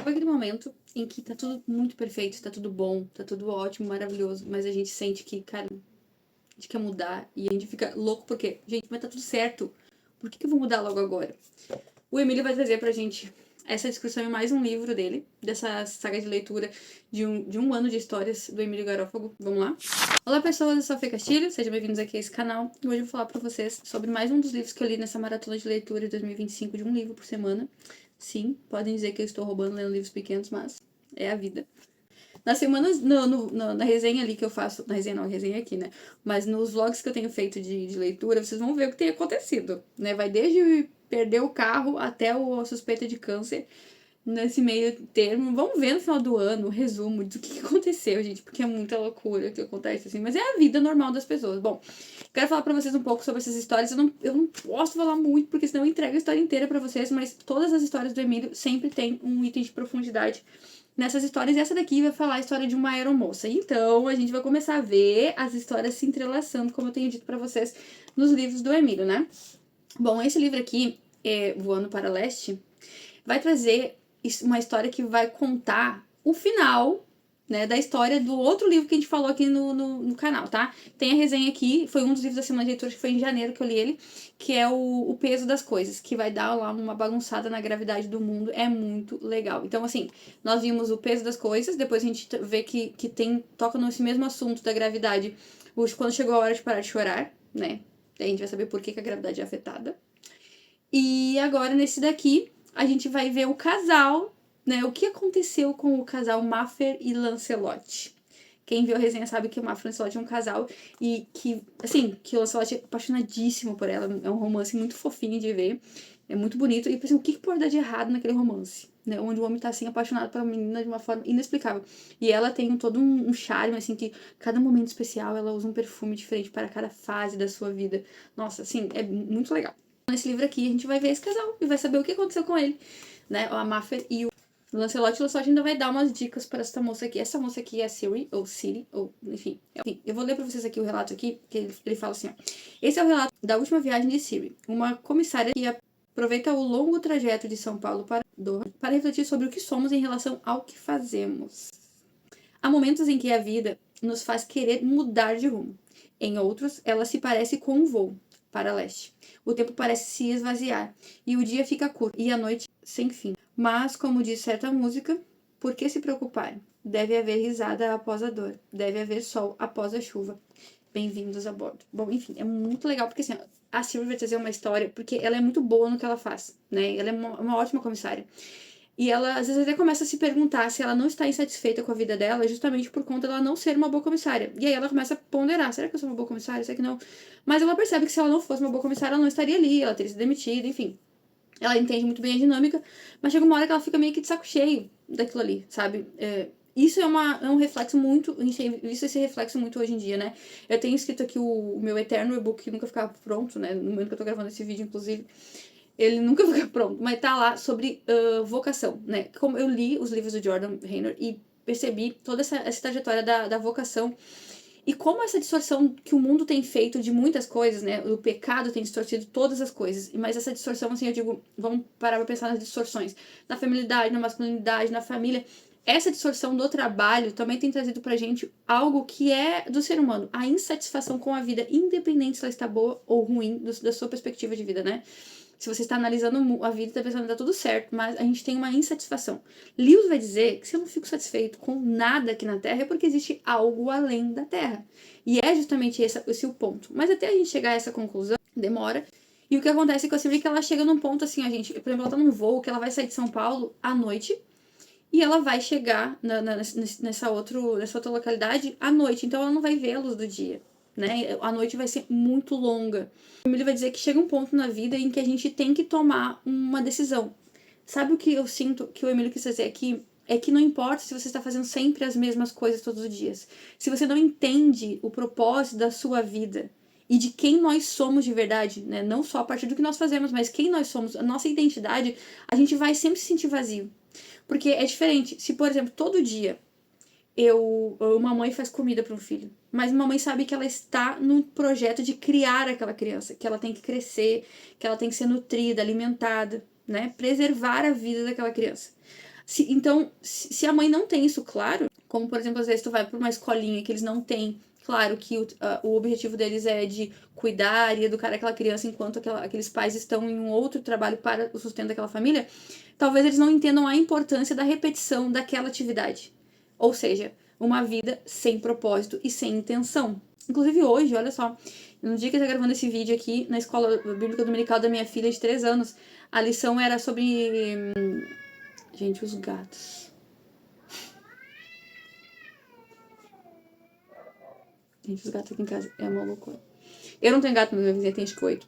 Sabe aquele momento em que tá tudo muito perfeito, tá tudo bom, tá tudo ótimo, maravilhoso, mas a gente sente que, cara, a gente quer mudar e a gente fica louco porque, gente, mas tá tudo certo. Por que eu vou mudar logo agora? O Emílio vai trazer pra gente essa discussão em mais um livro dele, dessa saga de leitura de um ano de histórias do Emílio Garófago. Vamos lá? Olá pessoas, eu sou a Fê Castilho, sejam bem-vindos aqui a esse canal. E hoje eu vou falar pra vocês sobre mais um dos livros que eu li nessa maratona de leitura de 2025, de um livro por semana. Sim, podem dizer que eu estou roubando lendo livros pequenos, mas é a vida. Nas semanas, na resenha ali que eu faço, na resenha não, a resenha aqui, né? Mas nos vlogs que eu tenho feito de leitura, vocês vão ver o que tem acontecido, né? Vai desde perder o carro até a suspeita de câncer nesse meio termo. Vamos ver no final do ano o resumo do que aconteceu, gente, porque é muita loucura que acontece, assim. Mas é a vida normal das pessoas. Bom, quero falar pra vocês um pouco sobre essas histórias. Eu não posso falar muito, porque senão eu entrego a história inteira pra vocês, mas todas as histórias do Emílio sempre tem um item de profundidade nessas histórias, e essa daqui vai falar a história de uma aeromoça. Então, a gente vai começar a ver as histórias se entrelaçando, como eu tenho dito pra vocês nos livros do Emílio, né? Bom, esse livro aqui, Voando para Leste, vai trazer uma história que vai contar o final, né, da história do outro livro que a gente falou aqui no canal, tá? Tem a resenha aqui, foi um dos livros da semana de leitura, que foi em janeiro que eu li ele, que é o Peso das Coisas, que vai dar lá uma bagunçada na gravidade do mundo, é muito legal. Então, assim, nós vimos o Peso das Coisas, depois a gente vê que toca nesse mesmo assunto da gravidade, quando chegou a hora de parar de chorar, né? Daí a gente vai saber por que a gravidade é afetada. E agora, nesse daqui, a gente vai ver o casal, né? O que aconteceu com o casal Maffer e Lancelot. Quem viu a resenha sabe que o Maffer e Lancelot é um casal e que, assim, que o Lancelot é apaixonadíssimo por ela. É um romance muito fofinho de ver. É muito bonito. E, assim, o que pode dar de errado naquele romance? Né? Onde o homem tá, assim, apaixonado pela menina de uma forma inexplicável. E ela tem todo um charme, assim, que cada momento especial ela usa um perfume diferente para cada fase da sua vida. Nossa, assim, é muito legal. Nesse livro aqui a gente vai ver esse casal e vai saber o que aconteceu com ele, né? A Maffer e o Lancelot. O Lancelot ainda vai dar umas dicas para essa moça aqui. Essa moça aqui é a Ciri, ou Ciri, ou enfim. Eu vou ler para vocês aqui o relato aqui, que ele fala assim, ó. Esse é o relato da última viagem de Ciri, uma comissária que aproveita o longo trajeto de São Paulo para refletir sobre o que somos em relação ao que fazemos. Há momentos em que a vida nos faz querer mudar de rumo. Em outros, ela se parece com um voo para leste. O tempo parece se esvaziar, e o dia fica curto, e a noite sem fim. Mas, como diz certa música, por que se preocupar? Deve haver risada após a dor, deve haver sol após a chuva. Bem-vindos a bordo. Bom, enfim, é muito legal, porque assim, a Sylvie vai trazer uma história, porque ela é muito boa no que ela faz, né? Ela é uma ótima comissária. E ela, às vezes, até começa a se perguntar se ela não está insatisfeita com a vida dela, justamente por conta dela não ser uma boa comissária. E aí ela começa a ponderar, será que eu sou uma boa comissária? Será que não? Mas ela percebe que se ela não fosse uma boa comissária, ela não estaria ali, ela teria sido demitida, enfim. Ela entende muito bem a dinâmica, mas chega uma hora que ela fica meio que de saco cheio daquilo ali, sabe? Isso é um reflexo muito. A gente tem visto esse reflexo muito hoje em dia, né? Eu tenho escrito aqui o meu eterno e-book que nunca ficava pronto, né? No momento que eu tô gravando esse vídeo, inclusive. Ele nunca fica pronto, mas tá lá sobre vocação, né? Como eu li os livros do Jordan Raynor e percebi toda essa trajetória da vocação e como essa distorção que o mundo tem feito de muitas coisas, né? O pecado tem distorcido todas as coisas, mas essa distorção, assim, eu digo, vamos parar pra pensar nas distorções. Na feminilidade, na masculinidade, na família. Essa distorção do trabalho também tem trazido pra gente algo que é do ser humano, a insatisfação com a vida, independente se ela está boa ou ruim, da sua perspectiva de vida, né? Se você está analisando a vida, está pensando que tá tudo certo, mas a gente tem uma insatisfação. Lewis vai dizer que se eu não fico satisfeito com nada aqui na Terra é porque existe algo além da Terra. E é justamente esse o ponto. Mas até a gente chegar a essa conclusão, demora. E o que acontece com a Silvia é que ela chega num ponto assim, a gente, por exemplo, ela tá num voo que ela vai sair de São Paulo à noite e ela vai chegar nessa outra localidade à noite. Então ela não vai ver a luz do dia, né? A noite vai ser muito longa. O Emílio vai dizer que chega um ponto na vida em que a gente tem que tomar uma decisão. Sabe o que eu sinto que o Emílio quis dizer aqui? É que não importa se você está fazendo sempre as mesmas coisas todos os dias. Se você não entende o propósito da sua vida e de quem nós somos de verdade, né? Não só a partir do que nós fazemos, mas quem nós somos, a nossa identidade, a gente vai sempre se sentir vazio. Porque é diferente. Se, por exemplo, todo dia uma mãe faz comida para um filho, mas uma mãe sabe que ela está no projeto de criar aquela criança, que ela tem que crescer, que ela tem que ser nutrida, alimentada. né? Preservar a vida daquela criança. Então, se a mãe não tem isso claro, como por exemplo, às vezes tu vai para uma escolinha que eles não têm claro que o objetivo deles é de cuidar e educar aquela criança enquanto aqueles pais estão em um outro trabalho para o sustento daquela família, talvez eles não entendam a importância da repetição daquela atividade. Ou seja, uma vida sem propósito e sem intenção. Inclusive hoje, olha só, no dia que eu tô gravando esse vídeo aqui, na escola bíblica dominical da minha filha de 3 anos, a lição era sobre... Gente, os gatos. Gente, os gatos aqui em casa é uma loucura. Eu não tenho gato, mas minha vizinha tem acho que 8.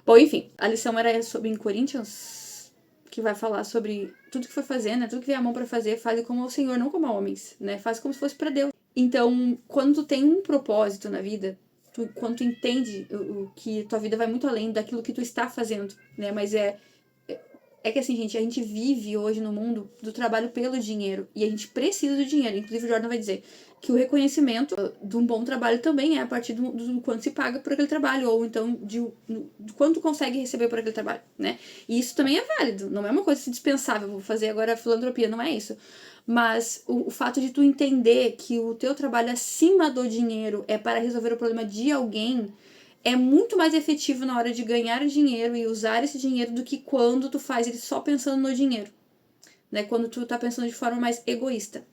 Bom, enfim, a lição era sobre em Coríntios, que vai falar sobre tudo que for fazer, né? Tudo que vier a mão pra fazer, faz como ao Senhor, não como a homens, né? Faz como se fosse pra Deus. Então, quando tu tem um propósito na vida, quando tu entende que tua vida vai muito além daquilo que tu está fazendo, né? Mas é que assim, gente, a gente vive hoje no mundo do trabalho pelo dinheiro. E a gente precisa do dinheiro. Inclusive, o Jordan vai dizer que o reconhecimento de um bom trabalho também é a partir do quanto se paga por aquele trabalho. Ou então, de quanto consegue receber por aquele trabalho, né? E isso também é válido. Não é uma coisa dispensável. Vou fazer agora filantropia. Não é isso. Mas o fato de tu entender que o teu trabalho acima do dinheiro é para resolver o problema de alguém é muito mais efetivo na hora de ganhar dinheiro e usar esse dinheiro do que quando tu faz ele só pensando no dinheiro, né? Quando tu tá pensando de forma mais egoísta.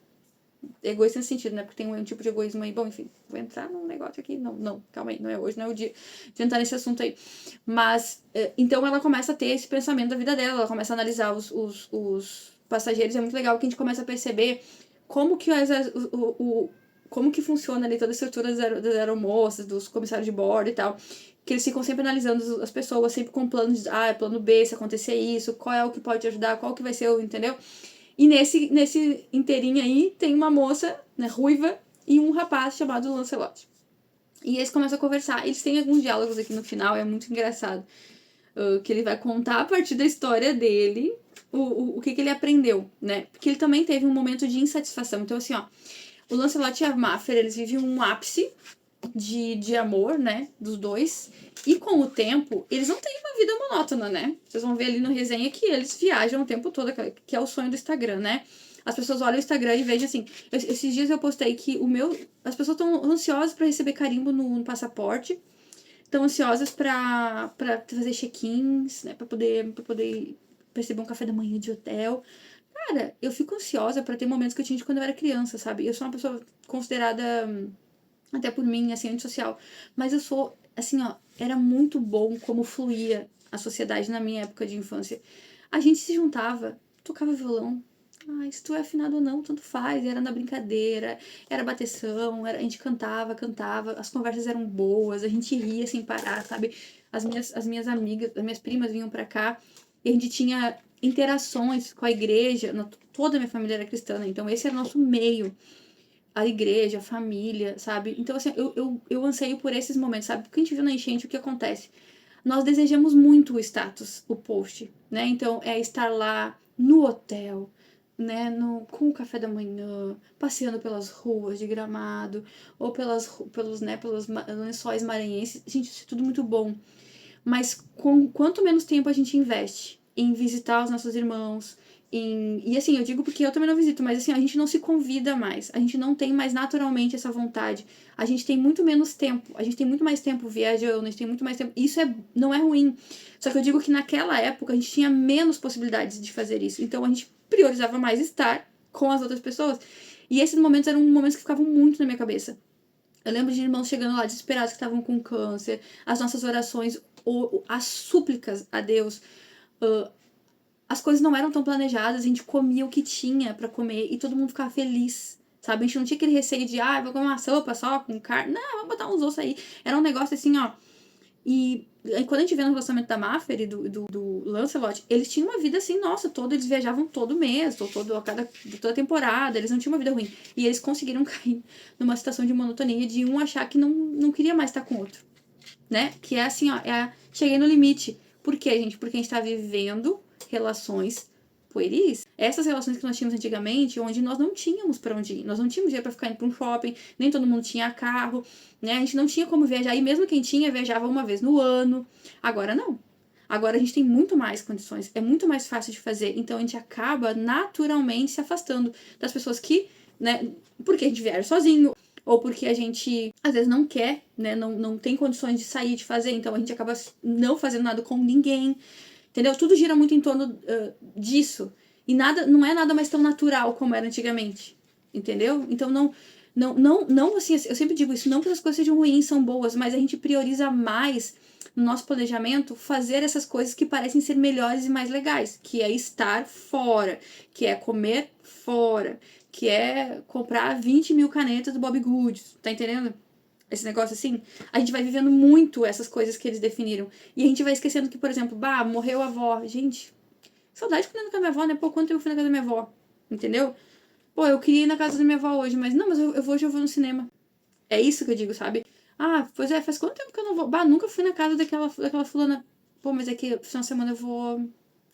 Egoísta nesse sentido, né? Porque tem um tipo de egoísmo aí. Bom, enfim, vou entrar num negócio aqui. Não, calma aí, não é hoje, não é o dia de entrar nesse assunto aí. Mas, então ela começa a ter esse pensamento da vida dela, ela começa a analisar os passageiros. É muito legal que a gente começa a perceber como que como que funciona ali toda a estrutura das aeromoças, dos comissários de bordo e tal. Que eles ficam sempre analisando as pessoas, sempre com planos de, plano B, se acontecer isso, qual é o que pode ajudar, qual que vai ser o, entendeu? E nesse inteirinho aí tem uma moça, né, ruiva, e um rapaz chamado Lancelot. E eles começam a conversar. Eles têm alguns diálogos aqui no final, é muito engraçado. Que ele vai contar a partir da história dele o que ele aprendeu, né? Porque ele também teve um momento de insatisfação. Então, assim, ó, o Lancelot e a Maffer, eles vivem um ápice de amor, né, dos dois. E com o tempo, eles não têm uma vida monótona, né? Vocês vão ver ali no resenha que eles viajam o tempo todo, que é o sonho do Instagram, né? As pessoas olham o Instagram e vejam assim. Esses dias eu postei que as pessoas estão ansiosas para receber carimbo no passaporte. Estão ansiosas para fazer check-ins, né? Para poder receber um café da manhã de hotel. Cara, eu fico ansiosa para ter momentos que eu tinha de quando eu era criança, sabe? Eu sou uma pessoa considerada, até por mim, assim, antissocial. Mas eu sou, assim, ó, era muito bom como fluía a sociedade na minha época de infância. A gente se juntava, tocava violão. Se tu é afinado ou não, tanto faz. Era na brincadeira, era bateção, a gente cantava, as conversas eram boas, a gente ria sem parar, sabe? As minhas amigas, as minhas primas vinham pra cá e a gente tinha interações com a igreja. Toda a minha família era cristã, né? Então esse era o nosso meio. A igreja, a família, sabe? Então, assim, eu anseio por esses momentos, sabe? Porque a gente viu na enchente o que acontece. Nós desejamos muito o status, o post, né? Então, é estar lá no hotel, né? Com o café da manhã, passeando pelas ruas de Gramado, ou pelos lençóis maranhenses. Gente, isso é tudo muito bom. Mas quanto menos tempo a gente investe em visitar os nossos irmãos, e assim, eu digo porque eu também não visito, mas assim, a gente não se convida mais, a gente não tem mais naturalmente essa vontade, a gente tem muito menos tempo, a gente tem muito mais tempo viajando, a gente tem muito mais tempo, isso não é ruim, só que eu digo que naquela época a gente tinha menos possibilidades de fazer isso, então a gente priorizava mais estar com as outras pessoas, e esses momentos eram momentos que ficavam muito na minha cabeça. Eu lembro de irmãos chegando lá desesperados que estavam com câncer, as nossas orações, as súplicas a Deus, as coisas não eram tão planejadas, a gente comia o que tinha pra comer e todo mundo ficava feliz, sabe? A gente não tinha aquele receio de, vou comer uma sopa só com carne. Não, vamos botar uns ossos aí. Era um negócio assim, ó. E quando a gente vê no relacionamento da Maffer e do Lancelot, eles tinham uma vida assim, nossa, eles viajavam todo mês, toda temporada, eles não tinham uma vida ruim. E eles conseguiram cair numa situação de monotonia, de um achar que não queria mais estar com o outro, né? Que é assim, ó, cheguei no limite. Por quê, gente? Porque a gente tá vivendo relações pueris. Essas relações que nós tínhamos antigamente, onde nós não tínhamos pra onde ir. Nós não tínhamos dinheiro pra ficar indo pra um shopping, nem todo mundo tinha carro, né? A gente não tinha como viajar, e mesmo quem tinha, viajava uma vez no ano. Agora não. Agora a gente tem muito mais condições, é muito mais fácil de fazer, então a gente acaba naturalmente se afastando das pessoas que, né, porque a gente viaja sozinho, ou porque a gente às vezes não quer, né, não tem condições de sair, de fazer, então a gente acaba não fazendo nada com ninguém, entendeu? Tudo gira muito em torno disso, e nada, não é nada mais tão natural como era antigamente, entendeu? Então não, assim, eu sempre digo isso, não que as coisas sejam ruins, são boas, mas a gente prioriza mais no nosso planejamento fazer essas coisas que parecem ser melhores e mais legais, que é estar fora, que é comer fora, que é comprar 20 mil canetas do Bob Goods, tá entendendo? Esse negócio assim, a gente vai vivendo muito essas coisas que eles definiram. E a gente vai esquecendo que, por exemplo, morreu a avó. Gente, saudade de quando eu na casa da minha avó, né? Pô, quanto tempo eu fui na casa da minha avó? Entendeu? Pô, eu queria ir na casa da minha avó hoje, mas não, mas hoje eu vou no cinema. É isso que eu digo, sabe? Ah, pois é, faz quanto tempo que eu não vou? Nunca fui na casa daquela fulana. Pô, mas é que no final de semana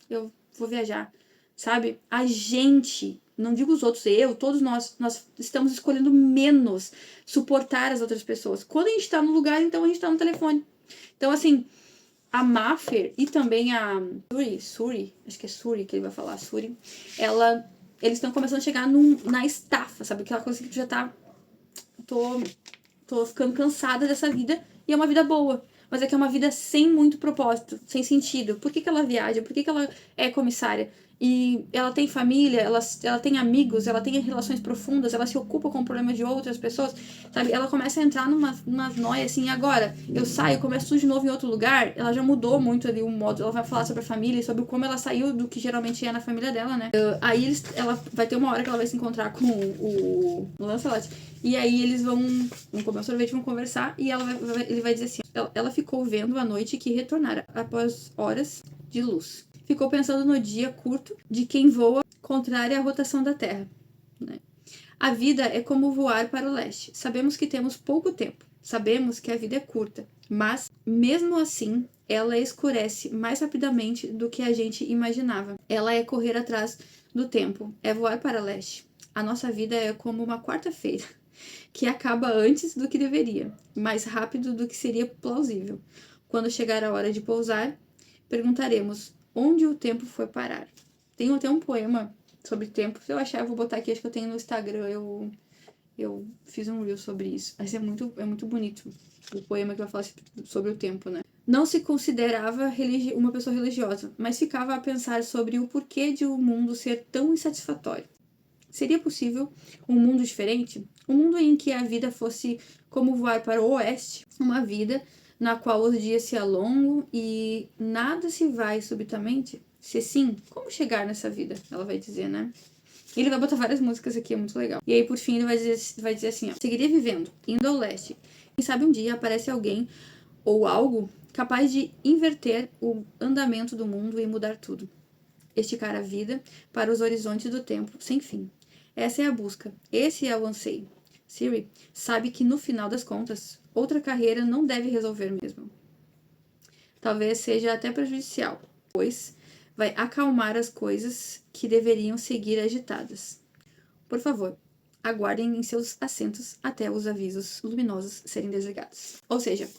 eu vou viajar, sabe? A gente, não digo os outros, todos nós estamos escolhendo menos suportar as outras pessoas. Quando a gente tá no lugar, então a gente tá no telefone. Então, assim, a Maffer e também a Suri, acho que é Suri que ele vai falar, Suri, eles estão começando a chegar na estafa, sabe? Aquela coisa que tu já tá. Tô ficando cansada dessa vida e é uma vida boa. Mas é que é uma vida sem muito propósito, sem sentido. Por que ela viaja? Por que ela é comissária? E ela tem família, ela tem amigos, ela tem relações profundas, ela se ocupa com o problema de outras pessoas, sabe? Ela começa a entrar numa noia assim, agora eu saio, começo tudo de novo em outro lugar, ela já mudou muito ali o modo, ela vai falar sobre a família e sobre como ela saiu do que geralmente é na família dela, né? Aí ela vai ter uma hora que ela vai se encontrar com o Lancelot, e aí eles vão comer um sorvete, vão conversar, e ele vai dizer assim, ela ficou vendo a noite que retornara após horas de luz. Ficou pensando no dia curto de quem voa contrária à rotação da Terra. Né? A vida é como voar para o leste. Sabemos que temos pouco tempo. Sabemos que a vida é curta. Mas, mesmo assim, ela escurece mais rapidamente do que a gente imaginava. Ela é correr atrás do tempo. É voar para o leste. A nossa vida é como uma quarta-feira, que acaba antes do que deveria, mais rápido do que seria plausível. Quando chegar a hora de pousar, perguntaremos onde o tempo foi parar. Tem até um poema sobre tempo. Se eu achar, eu vou botar aqui. Acho que eu tenho no Instagram. Eu fiz um reel sobre isso. Mas é muito bonito o poema que vai falar sobre o tempo, né? Não se considerava uma pessoa religiosa, mas ficava a pensar sobre o porquê de o mundo ser tão insatisfatório. Seria possível um mundo diferente? Um mundo em que a vida fosse como voar para o oeste? Uma vida na qual os dias se alongam e nada se vai subitamente? Se sim, como chegar nessa vida? Ela vai dizer, né? E ele vai botar várias músicas aqui, é muito legal. E aí, por fim, ele vai dizer assim, ó. Seguiria vivendo, indo ao leste. Quem sabe um dia aparece alguém ou algo capaz de inverter o andamento do mundo e mudar tudo. Esticar a vida para os horizontes do tempo sem fim. Essa é a busca, esse é o anseio. Siri sabe que no final das contas, outra carreira não deve resolver mesmo. Talvez seja até prejudicial, pois vai acalmar as coisas que deveriam seguir agitadas. Por favor, aguardem em seus assentos até os avisos luminosos serem desligados. Ou seja,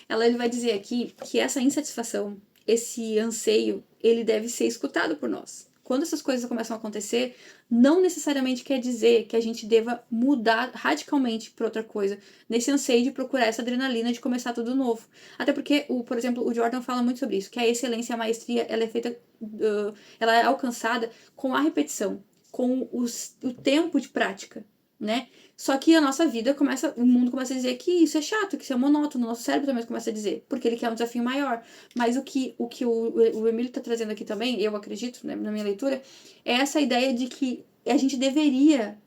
ele vai dizer aqui que essa insatisfação, esse anseio, ele deve ser escutado por nós. Quando essas coisas começam a acontecer, não necessariamente quer dizer que a gente deva mudar radicalmente para outra coisa, nesse anseio de procurar essa adrenalina de começar tudo novo. Até porque, por exemplo, o Jordan fala muito sobre isso, que a excelência, a maestria, ela é feita, ela é alcançada com a repetição, com o tempo de prática, né? Só que a nossa vida o mundo começa a dizer que isso é chato, que isso é monótono, o nosso cérebro também começa a dizer, porque ele quer um desafio maior. Mas o que o Emílio está trazendo aqui também, eu acredito, né, na minha leitura, é essa ideia de que a gente deveria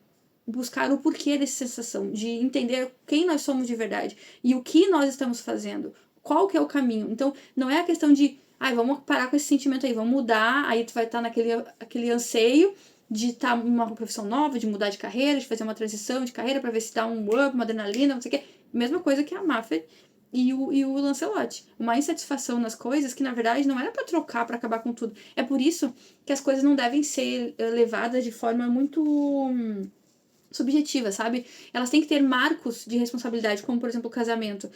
buscar o porquê dessa sensação, de entender quem nós somos de verdade e o que nós estamos fazendo, qual que é o caminho. Então, não é a questão de, vamos parar com esse sentimento aí, vamos mudar, aí tu vai estar naquele anseio de estar numa profissão nova, de mudar de carreira, de fazer uma transição de carreira para ver se dá um up, uma adrenalina, não sei o quê. Mesma coisa que a Maffer e o Lancelot. Uma insatisfação nas coisas que, na verdade, não era para trocar, para acabar com tudo. É por isso que as coisas não devem ser levadas de forma muito subjetiva, sabe? Elas têm que ter marcos de responsabilidade, como, por exemplo, o casamento.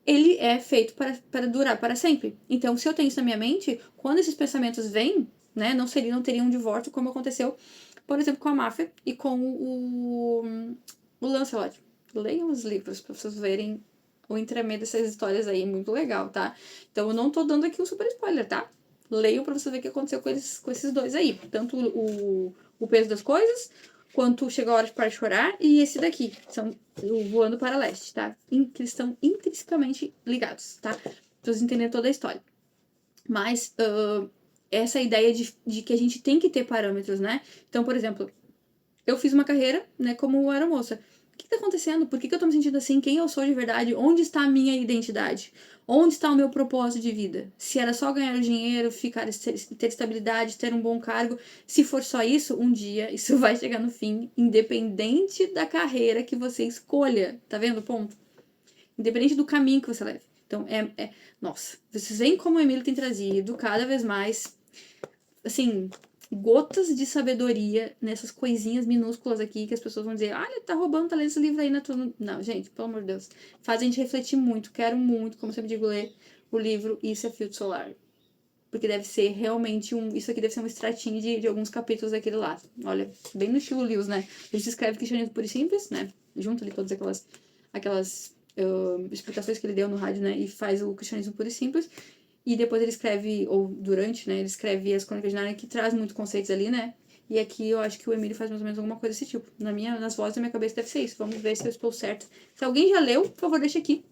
ele é feito para durar para sempre. Então, se eu tenho isso na minha mente, quando esses pensamentos vêm, né, não teria um divórcio como aconteceu, por exemplo, com a máfia e com o Lancelot. Leiam os livros para vocês verem o entremeio dessas histórias aí, muito legal, tá? Então, eu não tô dando aqui um super spoiler, tá? Leiam pra você ver o que aconteceu com esses dois aí. Tanto o peso das coisas, quanto Chegou a Hora de Parar de Chorar, e esse daqui, são o Voando para Leste, tá? Que eles estão intrinsecamente ligados, tá? Pra vocês entenderem toda a história. Mas essa ideia de que a gente tem que ter parâmetros, né? Então, por exemplo, eu fiz uma carreira, né, como aeromoça. O que tá acontecendo? Por que eu tô me sentindo assim? Quem eu sou de verdade? Onde está a minha identidade? Onde está o meu propósito de vida? Se era só ganhar o dinheiro, ter estabilidade, ter um bom cargo, se for só isso, um dia isso vai chegar no fim, independente da carreira que você escolha. Tá vendo o ponto? Independente do caminho que você leve. Então, nossa, vocês veem como o Emílio tem trazido cada vez mais, assim, gotas de sabedoria nessas coisinhas minúsculas aqui que as pessoas vão dizer, ah, ele tá roubando, tá lendo esse livro aí na tua... Não, gente, pelo amor de Deus. Faz a gente refletir muito. Quero muito, como eu sempre digo, ler o livro Isso é Filtro Solar. Porque deve ser realmente isso aqui deve ser um extratinho de alguns capítulos daquele lá. Olha, bem no estilo Lewis, né? Ele se escreve cristianismo puro e simples, né? Junto ali todas aquelas explicações que ele deu no rádio, né? E faz o cristianismo puro e simples. E depois ele escreve, ou durante, né? Ele escreve as Crônicas de Nárnia, que traz muitos conceitos ali, né? E aqui eu acho que o Emílio faz mais ou menos alguma coisa desse tipo. Nas vozes da minha cabeça deve ser isso. Vamos ver se eu estou certa. Se alguém já leu, por favor, deixa aqui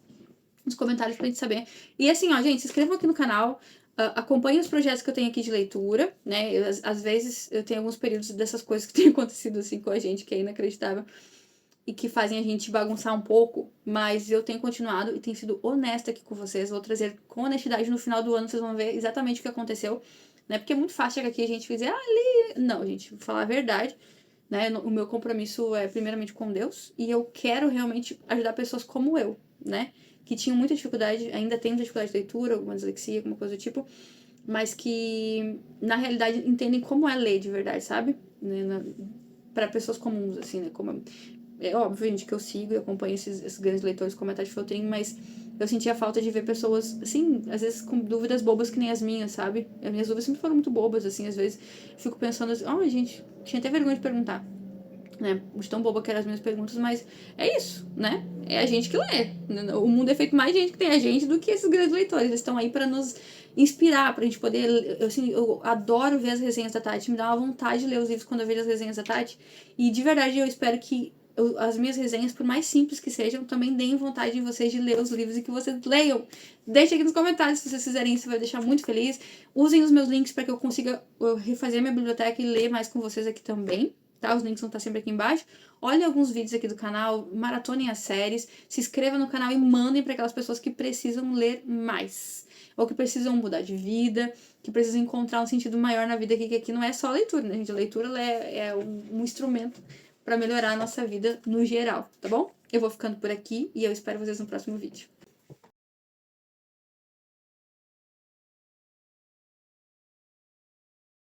nos comentários pra gente saber. E assim, ó, gente, se inscrevam aqui no canal. Acompanhem os projetos que eu tenho aqui de leitura, né? Às vezes eu tenho alguns períodos dessas coisas que têm acontecido assim com a gente, que é inacreditável. E que fazem a gente bagunçar um pouco, mas eu tenho continuado e tenho sido honesta aqui com vocês. Vou trazer com honestidade no final do ano, vocês vão ver exatamente o que aconteceu, né? Porque é muito fácil chegar aqui e a gente dizer, li. Não, gente, vou falar a verdade, né? O meu compromisso é primeiramente com Deus e eu quero realmente ajudar pessoas como eu, né? Que tinham muita dificuldade, ainda tem muita dificuldade de leitura, alguma dislexia, alguma coisa do tipo, mas que na realidade entendem como é ler de verdade, sabe? Para pessoas comuns, assim, né? É óbvio, gente, que eu sigo e acompanho esses grandes leitores como a Tati Feltrin, mas eu sentia falta de ver pessoas, assim, às vezes com dúvidas bobas que nem as minhas, sabe? As minhas dúvidas sempre foram muito bobas, assim, às vezes fico pensando assim, gente, tinha até vergonha de perguntar, né? De tão boba que eram as minhas perguntas, mas é isso, né? É a gente que lê. O mundo é feito mais de gente que tem a gente do que esses grandes leitores. Eles estão aí para nos inspirar, pra gente poder... eu adoro ver as resenhas da Tati, me dá uma vontade de ler os livros quando eu vejo as resenhas da Tati, e de verdade eu espero que as minhas resenhas, por mais simples que sejam, também deem vontade em vocês de ler os livros e que vocês leiam. Deixe aqui nos comentários se vocês fizerem isso, vai deixar muito feliz. Usem os meus links para que eu consiga refazer minha biblioteca e ler mais com vocês aqui também, tá? Os links vão estar sempre aqui embaixo. Olhem alguns vídeos aqui do canal, maratonem as séries, se inscrevam no canal e mandem para aquelas pessoas que precisam ler mais. Ou que precisam mudar de vida, que precisam encontrar um sentido maior na vida, que aqui não é só leitura, né, gente? A leitura é um instrumento para melhorar a nossa vida no geral, tá bom? Eu vou ficando por aqui e eu espero vocês no próximo vídeo.